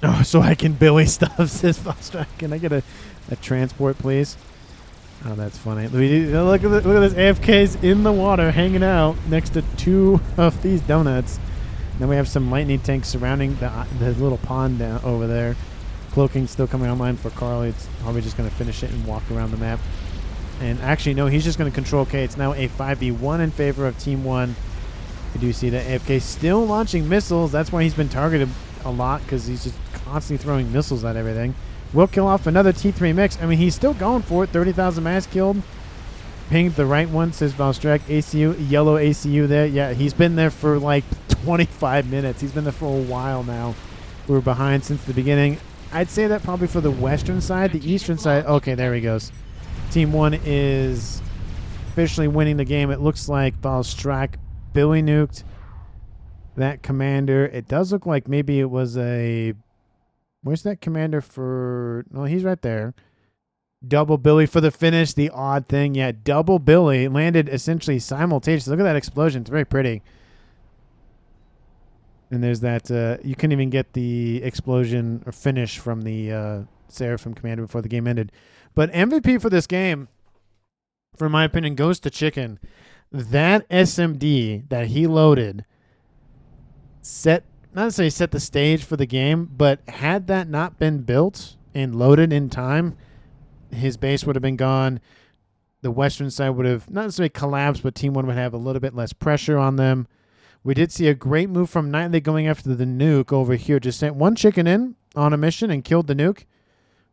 Oh, so I can Billy stuff, says Foster. Can I get a transport, please? Oh, that's funny. Look at this. AFK's in the water, hanging out next to two of these donuts. Then we have some lightning tanks surrounding the little pond down over there. Cloaking still coming online for Carl. It's probably just going to finish it and walk around the map. And actually, no, he's just going to control K. It's now a 5v1 in favor of Team 1. We do see that AFK still launching missiles. That's why he's been targeted a lot, because he's just constantly throwing missiles at everything. Will kill off another T3 mix. I mean, he's still going for it. 30,000 mass killed. Pinged the right one, says Valstrak. ACU, yellow ACU there. Yeah, he's been there for like 25 minutes. He's been there for a while now. We were behind since the beginning. I'd say that probably for the western side. The eastern side, okay, there he goes. Team 1 is officially winning the game. It looks like Valstrak Billy nuked that commander. It does look like maybe it was a... Where's that commander for... No, he's right there. Double Billy for the finish. The odd thing. Yeah, double Billy landed essentially simultaneously. Look at that explosion. It's very pretty. And there's that... you couldn't even get the explosion or finish from the Seraphim commander before the game ended. But MVP for this game, for my opinion, goes to Chicken. That SMD that he loaded set... Not necessarily set the stage for the game, but had that not been built and loaded in time, his base would have been gone. The western side would have not necessarily collapsed, but Team 1 would have a little bit less pressure on them. We did see a great move from Nightly going after the nuke over here. Just sent one chicken in on a mission and killed the nuke.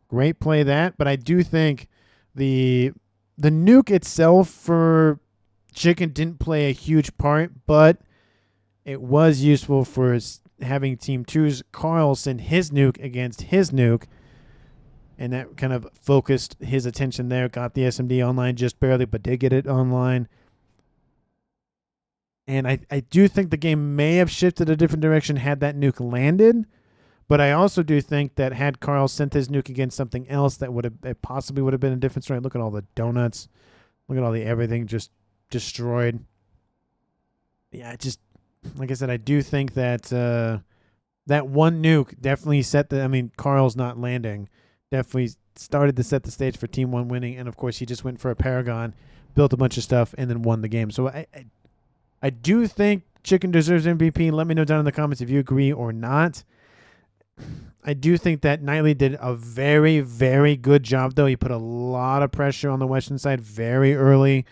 Great play that, but I do think the nuke itself for Chicken didn't play a huge part, but it was useful for having Team 2's Carl send his nuke against his nuke, and that kind of focused his attention there. Got the SMD online just barely, but did get it online. And I do think the game may have shifted a different direction had that nuke landed, but I also do think that had Carl sent his nuke against something else, that would have it possibly would have been a different story. Look at all the donuts. Look at all the everything just destroyed. Yeah, just... Like I said, I do think that that one nuke definitely set the... I mean, Carl's not landing. Definitely started to set the stage for Team 1 winning. And, of course, he just went for a Paragon, built a bunch of stuff, and then won the game. So I do think Chicken deserves MVP. Let me know down in the comments if you agree or not. I do think that Nightly did a very, very good job, though. He put a lot of pressure on the western side very early.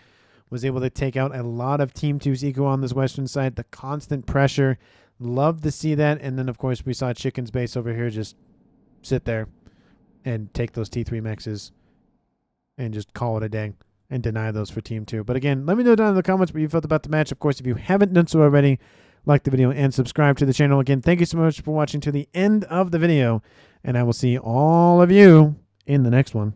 Was able to take out a lot of Team 2's eco on this western side. The constant pressure. Love to see that. And then, of course, we saw Chicken's base over here just sit there and take those T3 mexes and just call it a day and deny those for Team 2. But again, let me know down in the comments what you felt about the match. Of course, if you haven't done so already, like the video and subscribe to the channel. Again, thank you so much for watching to the end of the video, and I will see all of you in the next one.